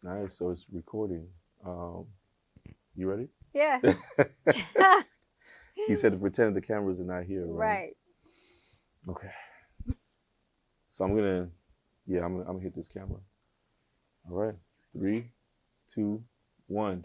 Nice. So it's recording. You ready? Yeah. He said to pretend the cameras are not here, right? Right. Okay. So I'm gonna hit this camera. All right. 3, 2, 1.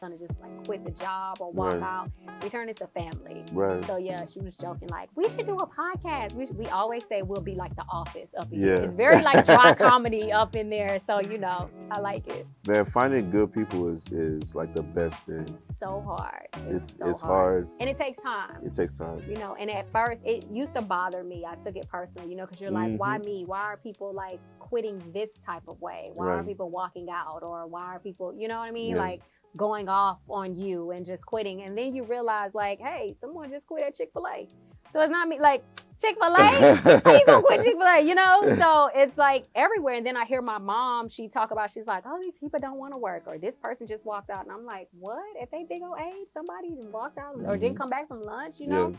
Gonna just like quit the job or walk Right. out. We turn into family. Right. So yeah, she was joking like, we should do a podcast. We always say we'll be like The Office up in Yeah. here. It's very like dry comedy up in there. So I like it. Man, finding good people is like the best thing. So hard. It's hard. And it takes time. It takes time. And at first it used to bother me. I took it personal, because you're like, why me? Why are people like quitting this type of way? Why are people walking out? Or why are people, you know what I mean? Yeah. Like going off on you and just quitting. And then you realize like, hey, someone just quit at Chick-fil-A. So it's not me like, Chick-fil-A? How you gonna quit Chick-fil-A? So it's like everywhere. And then I hear my mom, she's like, oh, these people don't want to work, or this person just walked out. And I'm like, what? At they big old age, somebody walked out or didn't come back from lunch, Yeah.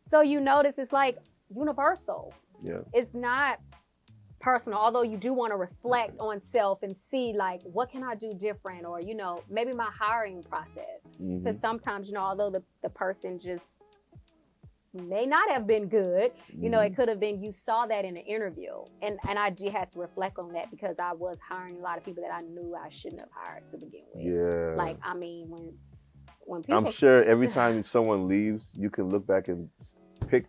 So you notice it's like universal. Yeah. It's not personal, although you do want to reflect on self and see like, what can I do different? Or, maybe my hiring process. Because sometimes, although the person just may not have been good, it could have been you saw that in an interview. And I just had to reflect on that because I was hiring a lot of people that I knew I shouldn't have hired to begin with. Yeah. Like, I mean, when people... I'm sure every time someone leaves, you can look back and pick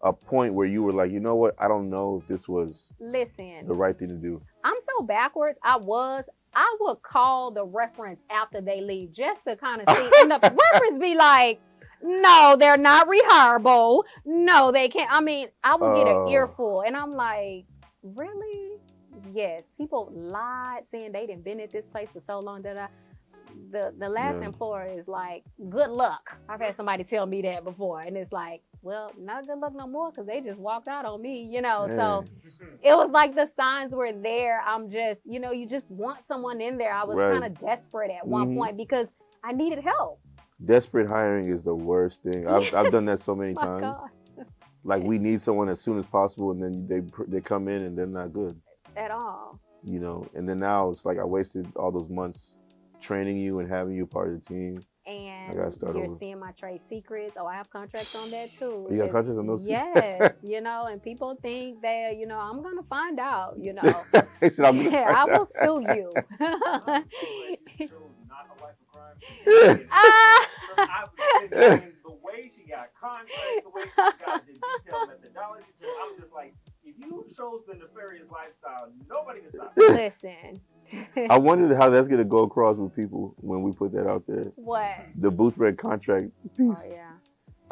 a point where you were like, you know what? I don't know if this was the right thing to do. I'm so backwards. I would call the reference after they leave just to kind of see. And the reference be like, no, they're not rehireable. No, they can't. I mean, I would get an earful. And I'm like, really? Yes. People lied saying they didn't been at this place for so long. The last employer is like, good luck. I've had somebody tell me that before. And it's like, well, not good luck no more because they just walked out on me, So it was like the signs were there. I'm just, you just want someone in there. I was kind of desperate at one point because I needed help. Desperate hiring is the worst thing. I've done that so many times. God. Like we need someone as soon as possible, and then they come in and they're not good at all. And then now it's like I wasted all those months training you and having you part of the team. And you're seeing my trade secrets. Oh, I have contracts on that too. You got contracts on those too? Yes, and people think that, I'm going to find out, I will sue you. The way she got contracts, the way she got the detailed methodology, I'm just like, if you chose the nefarious lifestyle, nobody can stop you. Listen. I wondered how that's going to go across with people when we put that out there. What? The booth rent contract piece. Oh, yeah.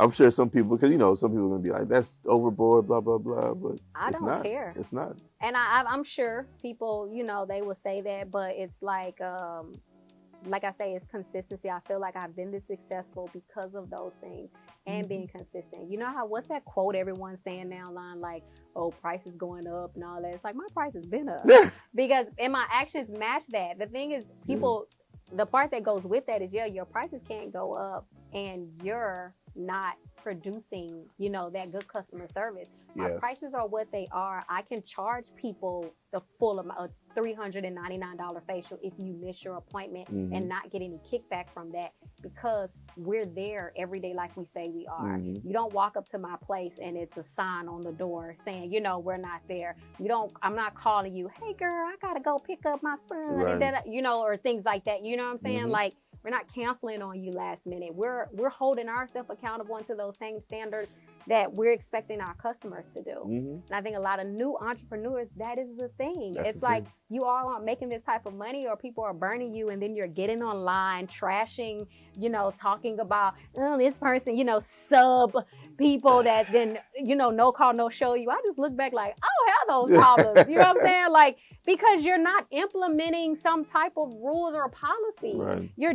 I'm sure some people, because, some people are going to be like, that's overboard, blah, blah, blah. But I don't care. It's not. And I'm sure people, they will say that, but it's like I say, it's consistency. I feel like I've been this successful because of those things and being consistent. What's that quote everyone's saying now online, like, oh, price is going up and all that. It's like, my price has been up because and my actions match that. The thing is, people, the part that goes with that is, your prices can't go up and you're not producing, that good customer service. My prices are what they are. I can charge people the full amount of $399 facial if you miss your appointment and not get any kickback from that because we're there every day like we say we are. You don't walk up to my place and it's a sign on the door saying, we're not there. I'm not calling you, hey girl, I gotta go pick up my son, and or things like that. You know what I'm saying? Like, we're not canceling on you last minute. We're holding ourselves accountable to those same standards that we're expecting our customers to do. And I think a lot of new entrepreneurs, that is the thing. It's like you all aren't making this type of money or people are burning you and then you're getting online, trashing, talking about, oh, this person, sub people that then, no call, no show you. I just look back like, I don't have those problems. You know what I'm saying? Like, because you're not implementing some type of rules or policy. Right. You're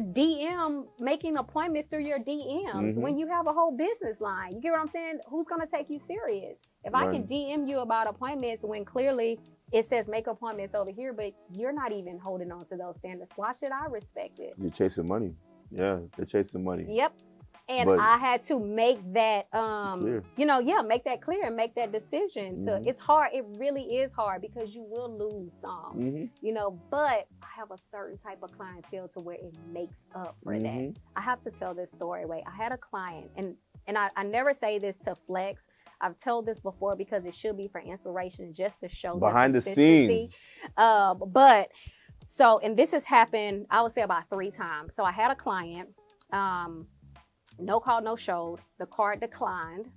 making appointments through your DMs when you have a whole business line. You get what I'm saying? Who's going to take you serious? If I can DM you about appointments when clearly it says make appointments over here, but you're not even holding on to those standards, why should I respect it? You're chasing money. Yeah, they're chasing money. Yep. And But I had to make that, clear. make that clear and make that decision. So it's hard. It really is hard because you will lose some, but I have a certain type of clientele to where it makes up for that. I have to tell this story. Wait, I had a client, and I never say this to flex. I've told this before because it should be for inspiration, just to show behind the scenes. And this has happened, I would say about 3 times. So I had a client, no call, no showed. The card declined.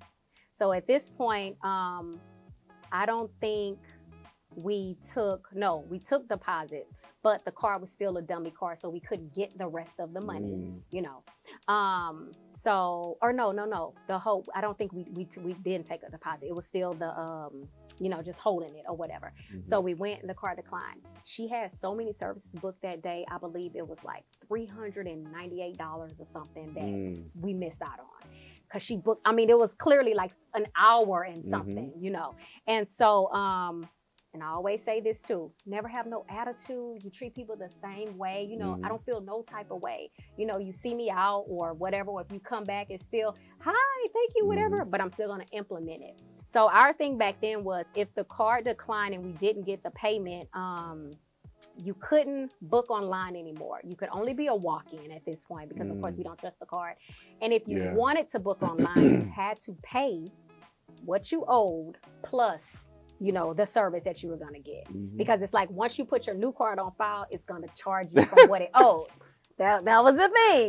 So at this point, I don't think we took deposits, but the card was still a dummy card, so we couldn't get the rest of the money, no. The whole, I don't think we didn't take a deposit. It was still the, just holding it or whatever. So we went and the card declined. She had so many services booked that day. I believe it was like $398 or something that we missed out on. Cause she booked, it was clearly like an hour and something, And so, and I always say this too, never have no attitude. You treat people the same way. I don't feel no type of way. You see me out or whatever, or if you come back, it's still, hi, thank you, whatever, but I'm still going to implement it. So our thing back then was if the card declined and we didn't get the payment, you couldn't book online anymore. You could only be a walk-in at this point because, of course, we don't trust the card. And if you wanted to book online, you had to pay what you owed plus the service that you were going to get. Because it's like once you put your new card on file, it's going to charge you for what it owed. That was the thing,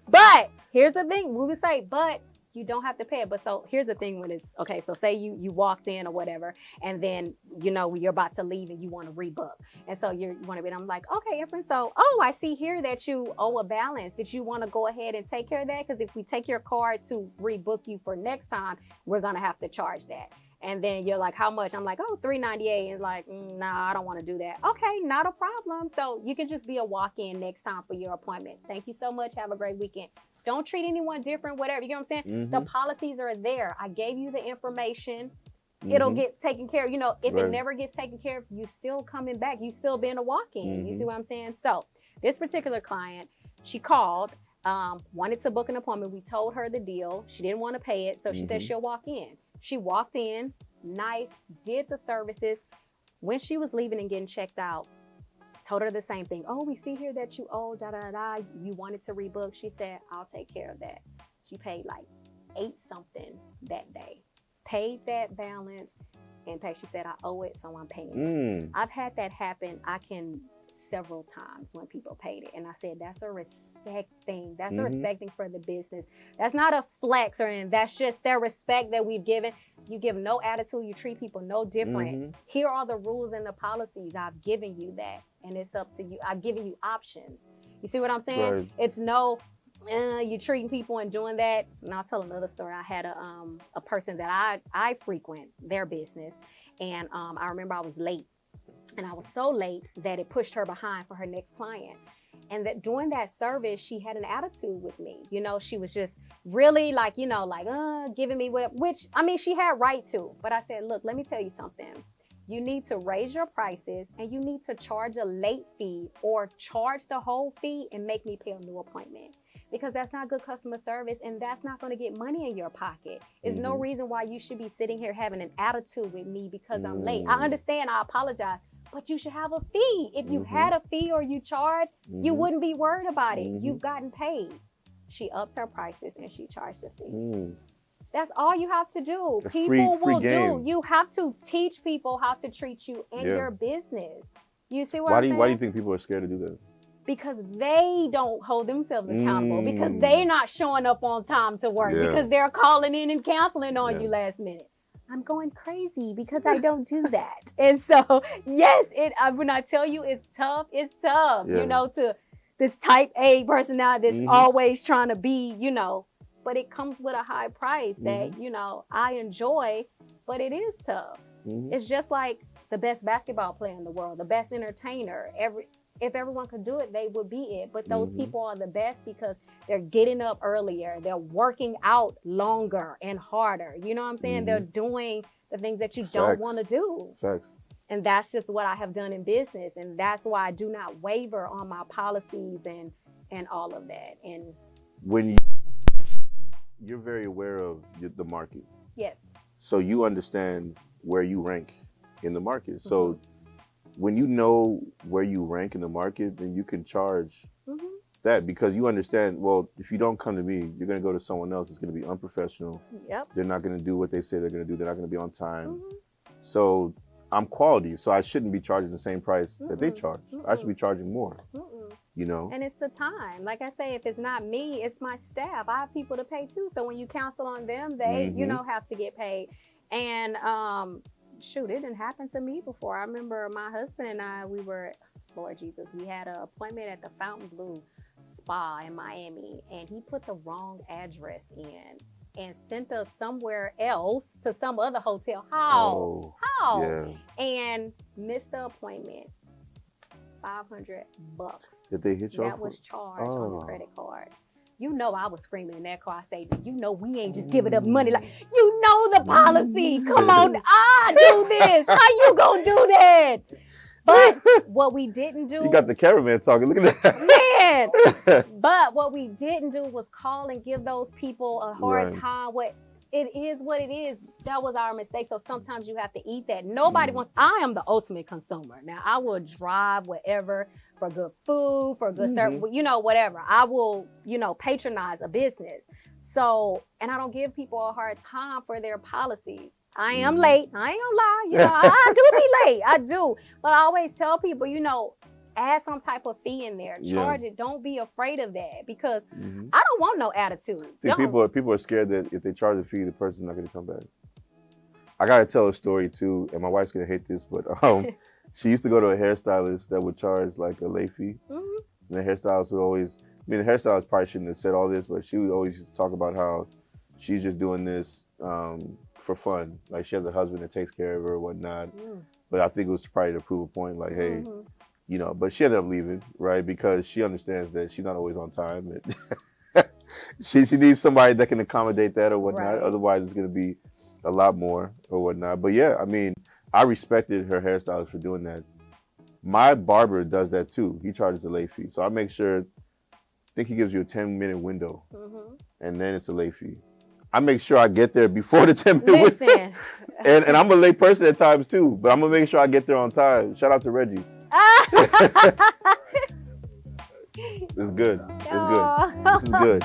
But here's the thing. We would say, but you don't have to pay it. But so here's the thing when it's, okay, so say you walked in or whatever, and then, you're about to leave and you want to rebook. And so you want to be, I'm like, okay, Ephraim, so, I see here that you owe a balance. Did you want to go ahead and take care of that? Because if we take your card to rebook you for next time, we're going to have to charge that. And then you're like, how much? I'm like, $398. And like, nah, I don't want to do that. Okay, not a problem. So you can just be a walk-in next time for your appointment. Thank you so much. Have a great weekend. Don't treat anyone different, whatever. You know what I'm saying? The policies are there. I gave you the information. It'll get taken care of. If it never gets taken care of, you still coming back. You still being a walk-in. You see what I'm saying? So this particular client, she called, wanted to book an appointment. We told her the deal. She didn't want to pay it. So she said she'll walk in. She walked in, nice, did the services. When she was leaving and getting checked out, told her the same thing. We see here that you owe, you wanted to rebook. She said, I'll take care of that. She paid like 8 something that day. Paid that balance and paid. She said, I owe it, so I'm paying it. I've had that happen. Several times when people paid it. And I said, that's a respect thing. That's a respect thing for the business. That's not a flex or anything. That's just their respect that we've given. You give no attitude. You treat people no different. Here are the rules and the policies. I've given you that. And it's up to you. I've given you options. You see what I'm saying? Right. It's no, you treating people and doing that. And I'll tell another story. I had a person that I frequent their business. And I remember I was late. And I was so late that it pushed her behind for her next client. And that during that service, she had an attitude with me. She was just really like, giving me what, which, she had right to. But I said, look, let me tell you something. You need to raise your prices and you need to charge a late fee or charge the whole fee and make me pay a new appointment. Because that's not good customer service and that's not going to get money in your pocket. There's no reason why you should be sitting here having an attitude with me because I'm late. I understand, I apologize. But you should have a fee. If you had a fee or you charged, you wouldn't be worried about it. You've gotten paid. She upped her prices and she charged a fee. That's all you have to do. People will do. You have to teach people how to treat you in your business. You see what I'm saying? Why do you think people are scared to do that? Because they don't hold themselves accountable. Because they're not showing up on time to work. Because they're calling in and canceling on you last minute. I'm going crazy because I don't do that. And so, yes, when I tell you it's tough, to this type A personality that's always trying to be, but it comes with a high price that, I enjoy, but it is tough. It's just like the best basketball player in the world, the best entertainer. If everyone could do it, they would be it. But those people are the best because they're getting up earlier. They're working out longer and harder. You know what I'm saying? They're doing the things that you don't want to do. Facts. And that's just what I have done in business. And that's why I do not waver on my policies and all of that. And when you're very aware of the market. Yes. So you understand where you rank in the market. So when you know where you rank in the market, then you can charge that, because you understand, well, if you don't come to me, you're going to go to someone else. It's going to be unprofessional. Yep. They're not going to do what they say they're going to do. They're not going to be on time. So I'm quality. So I shouldn't be charging the same price that they charge. I should be charging more. You know? And it's the time. Like I say, if it's not me, it's my staff. I have people to pay too. So when you counsel on them, they, you know, have to get paid. And shoot, it didn't happen to me before. I remember my husband and I, we were, Lord Jesus, we had an appointment at the Fontainebleau Spa in Miami, and he put the wrong address in and sent us somewhere else to some other hotel. How? Yeah. And missed the appointment. $500. Did they hit you? That was charged on the credit card. You know, I was screaming in that car. I said, you know, we ain't just giving up money. Like, you know the policy. Come on, I do this. How you gonna do that? But what we didn't do. You got the cameraman talking. Look at that. Man. But what we didn't do was call and give those people a hard time. It is what it is. That was our mistake. So sometimes you have to eat that. Nobody wants. I am the ultimate consumer. Now, I will drive wherever for good food, for good service, you know, whatever. I will, you know, patronize a business. So, and I don't give people a hard time for their policies. I am late. I ain't gonna lie. You know, I do be late. I do. But I always tell people, you know, add some type of fee in there. Charge it. Don't be afraid of that, because I don't want no attitude. See, people are scared that if they charge a fee, the person's not going to come back. I got to tell a story too, and my wife's going to hate this, but she used to go to a hairstylist that would charge like a lay fee. And the hairstylist would always, I mean, the hairstylist probably shouldn't have said all this, but she would always talk about how she's just doing this for fun. Like she has a husband that takes care of her or whatnot. But I think it was probably to prove a point, like, hey, you know, but she ended up leaving, right? Because she understands that she's not always on time. she needs somebody that can accommodate that or whatnot. Right. Otherwise, it's going to be a lot more or whatnot. But yeah, I mean, I respected her hairstylist for doing that. My barber does that too. He charges a late fee. So I make sure, I think he gives you a 10-minute window, and then it's a late fee. I make sure I get there before the 10-minute window. And I'm a late person at times too, but I'm going to make sure I get there on time. Shout out to Reggie. It's good. It's good. This is good.